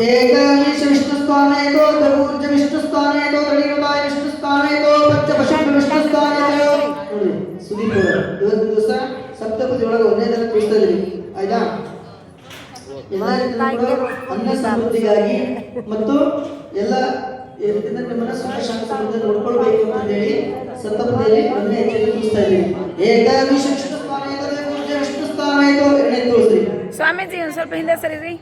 एक विष्णुस्थाने तो दर्ऊर्ज विष्णुस्थाने तो तड़ीरुदाय विष्णुस्थाने तो पंचपशु विष्णुस्थाने तो ಸುದೀಪ್ ಇವತ್ತು ದಿವಸ ಸಪ್ತಪದಿ ಒಳಗೆ ಒಂದೇ ದಿನ ಕೂರಿಸ್ತಾ ಇದ್ದೀವಿ ಆಯ್ತಾ ಎಲ್ಲರಿಗೂ ಅನ್ನ ಸಮೃದ್ಧಿಗಾಗಿ ಮತ್ತು ಎಲ್ಲ ಇದರಿಂದ ನಿಮ್ಮನ್ನ ಸುಖ ಶಾಂತಿ ಸಮೃದ್ಧಿ ನೋಡ್ಕೊಳ್ಬೇಕು ಅಂತ ಹೇಳಿ ಸಪ್ತಪದಿಯಲ್ಲಿ ಒಂದನೇ ಹೆಜ್ಜೆಯನ್ನು ಕೂರಿಸ್ತಾ ಇದ್ದೀವಿ ಏಕ ವಿಷ್ಣುಸ್ಥಾನೆ तो दर्ऊर्ज विष्णುಸ್ಥಾನೆ तो ಎರಡನೇ ತೋರಿಸ್ರಿ ಸ್ವಾಮೀಜಿ ಒಂದು ಸ್ವಲ್ಪ ಹಿಂದೆ ಸರಿರಿ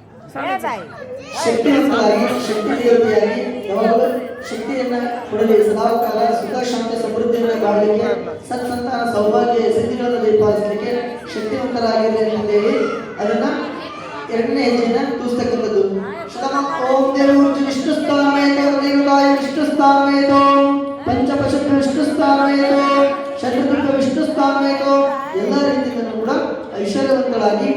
ಶಕ್ತಿವಂತರಾಗಿ ಶಕ್ತಿ ದೇವತೆಯಾಗಿ ಯಾವಾಗಲೂ ಶಕ್ತಿಯನ್ನ ಕೊಡಲಿ ಸದಾಕಾಲ ಸುಖ ಶಾಂತಿ ಸಮೃದ್ಧಿಯಿಂದ ಬಾಳಲಿಕ್ಕೆ ಸತ್ಸಂತಾನ ಸೌಭಾಗ್ಯ ಸಿದ್ಧಿಗಳನ್ನು ದಯಪಾಲಿಸಲಿಕ್ಕೆ ಶಕ್ತಿವಂತರಾಗಿರಲಿ ಅಂತೇಳಿ ಅದನ್ನ ಎರಡನೇ ಹೆಜ್ಜೆಯನ್ನ ತೂಸ್ತಕ್ಕಂಥದ್ದು ಓಂ ದೇವೂರ್ಜ ವಿಷ್ಣುಸ್ಥಾನಮೇತೋ ತದೇವತಾಯ ವಿಷ್ಣುಸ್ಥಾನಮೇತೋ ಪಂಚಪಶು ವಿಷ್ಣುಸ್ಥಾನಮೇತೋ ಶತದುರ್ಗ ವಿಷ್ಣುಸ್ಥಾನಮೇತೋ ಎಲ್ಲ ರೀತಿಯಿಂದಲೂ ಕೂಡ ಐಶ್ವರ್ಯವಂತರಾಗಿ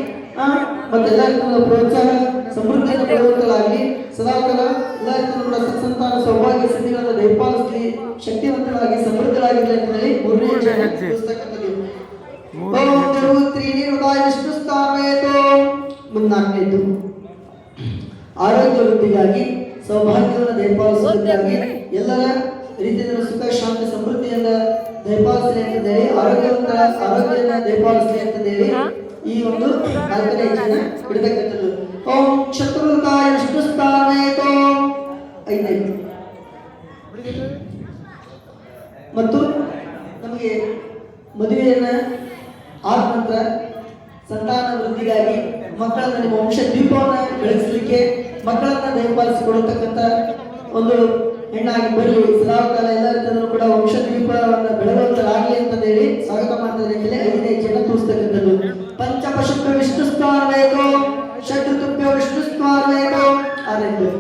ಮತ್ತೆಲ್ಲ ಪ್ರೋತ್ಸಾಹ ಸಮೃದ್ಧಿಯನ್ನು ಪಡೆಯುವಂತರಾಗಿ ಸದಾಕಾಲ ಎಲ್ಲ ರೀತಿಯಲ್ಲೂ ಕೂಡ ಸತ್ಸಂತಾನ ಸೌಭಾಗ್ಯ ಸಿದ್ಧಿಗಳನ್ನು ದಯಪಾಲಿಸಲಿ ಶಕ್ತಿವಂತರಾಗಿ ಸಮೃದ್ಧರಾಗಿರಲಿ ಅಂತ ಹೇಳಿ ಮೂರನೇ ಹೆಜ್ಜೆಯನ್ನು ತೂಸ್ತಕ್ಕಂಥದ್ದು ಓಂ ದೇವೂತ್ರೀ ಹೃದಯ ವಿಷ್ಣುಸ್ಥಾನಮೇತೋ ನಾಲ್ಕನೇದು ಆರೋಗ್ಯ ವೃದ್ಧಿಗಾಗಿ ಸೌಭಾಗ್ಯವನ್ನು ದಯಪಾಲಿಸುವುದಕ್ಕಾಗಿ ಎಲ್ಲರ ರೀತಿಯಿಂದ ಸುಖ ಶಾಂತಿ ಸಮೃದ್ಧಿಯಿಂದ ದಯಪಾಲಿಸಲಿ ಅಂತ ಹೇಳಿ ಆರೋಗ್ಯವನ್ನು ದಯಪಾಲಿಸಲಿ ಅಂತ ಹೇಳಿ ಈ ಒಂದು ನಾಲ್ಕನೇ ಹೆಜ್ಜೆಯನ್ನು ಬಿಡತಕ್ಕಂಥದ್ದು ಓಂ ಶತ್ರುಕಾಯ ವಿಷ್ಣುಸ್ಥಾನೇತೋ ಐದನೇ ಮತ್ತು ನಮಗೆ ಮದುವೆಯನ್ನ ಆದ ನಂತರ ಸಂತಾನ ವೃದ್ಧಿಗಾಗಿ ಮಕ್ಕಳನ್ನ ನಿಮ್ಮ ವಂಶ ದ್ವೀಪವನ್ನು ಬೆಳೆಸಲಿಕ್ಕೆ ಮಕ್ಕಳನ್ನ ದಯಪಾಲಿಸಿಕೊಡತಕ್ಕಂಥ ಒಂದು ಹೆಣ್ಣಾಗಿ ಬರಲಿ ಸದಾಕಾಲ ಎಲ್ಲ ರೀತಿಯಲ್ಲೂ ಕೂಡ ವಂಶ ದ್ವೀಪವನ್ನು ಬೆಳೆಯುವಂತರಾಗಲಿ ಅಂತ ಹೇಳಿ ಸ್ವಾಗತ ಮಾಡ್ತಾರೆ ಐದನೇ ಹೆಜ್ಜೆಯನ್ನು ತೋರಿಸ್ತಕ್ಕಂಥದ್ದು पंचपशु विष्णुस्थानमेतो षट्ऋतुभ्यो विष्णुस्थानमेतो आरेंद्र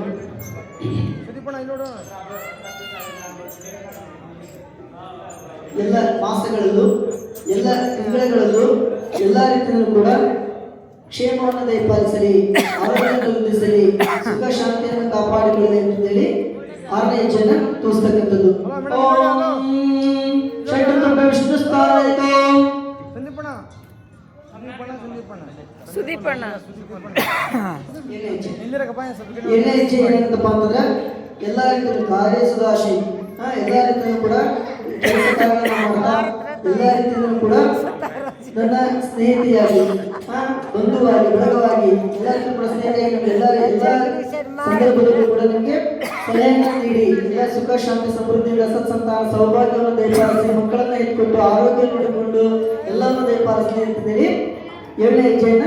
ಎಲ್ಲ ಮಾಸಗಳಲ್ಲೂ ಎಲ್ಲ ತಿಂಗಳುಗಳಲ್ಲೂ ಎಲ್ಲ ರೀತಿಯಲ್ಲೂ ಕೂಡ ಕ್ಷೇಮವನ್ನು ದಯಪಾಲಿಸಲಿ ಆರೋಗ್ಯವನ್ನು ವೃದ್ಧಿಸಲಿ ಸುಖ ಶಾಂತಿಯನ್ನು ಕಾಪಾಡಿಕೊಳ್ಳಲಿ ಅಂತ ಹೇಳಿ ಆರನೇ ಹೆಜ್ಜೆಯನ್ನು ತೋರಿಸ್ತಕ್ಕಂಥದ್ದು ಓಂ ಷಟ್ಋತುಭ್ಯೋ ವಿಷ್ಣುಸ್ಥಾನಮೇತೋ ಸುದೀಪಣ್ಣ ಏನೇ ಹೆಜ್ಜೆ ಏನಂತಪ್ಪ ಅಂತಂದ್ರೆ ಎಲ್ಲ ರೀತಿಯ ಕಾರ್ಯ ಸುಧಾಶಿ ಎಲ್ಲ ರೀತಿಯಲ್ಲೂ ಕೂಡ ಕೆಲಸ ಮಾಡ್ತಾ ಎಲ್ಲ ರೀತಿಯಲ್ಲೂ ಕೂಡ ನನ್ನ ಸ್ನೇಹಿತೆಯಾಗಿ ಬಂಧುವಾಗಿ ಬಳಗವಾಗಿ ಎಲ್ಲ ರೀತಿಯ ಕೂಡ ಸ್ನೇಹಿತೆಯಾಗಿ ಎಲ್ಲ ಸಂದರ್ಭದಲ್ಲೂ ಕೂಡ ನಿಮಗೆ ಸಲಹೆಯನ್ನು ನೀಡಿ ಎಲ್ಲ ಸುಖ ಶಾಂತಿ ಸಮೃದ್ಧಿಯಿಂದ ಸತ್ಸಂತಾನ ಸೌಭಾಗ್ಯವನ್ನು ದಯಪಾಲಿಸಿ ಮಕ್ಕಳನ್ನ ಇಟ್ಕೊಂಡು ಆರೋಗ್ಯ ನೋಡಿಕೊಂಡು ಎಲ್ಲವನ್ನು ದಯಪಾಲಿಸಲಿ ಅಂತ ಹೇಳಿ ಏಳನೇ ಹೆಜ್ಜೆಯನ್ನ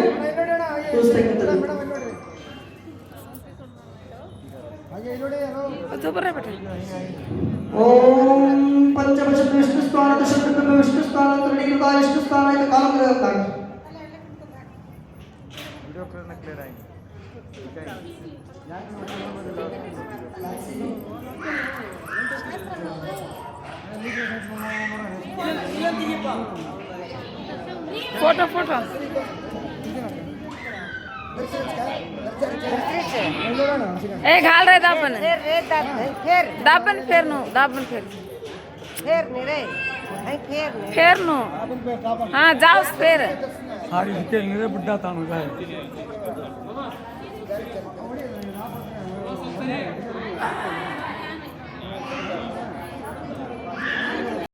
ತೋರಿಸ್ತಕ್ಕಂಥದ್ದು ಓಂ पंचपशु विष्णुस्थान षट्ऋतुभ्यो विष्णुस्थान तड़ीरुदाय विष्णुस्थान कालग्रह फोटो फोटो ए घाल रहे दापन दापन फेर नो दापन फेर नो हाँ जाओ फेर सारी निकल बुढ़ा तानु जाए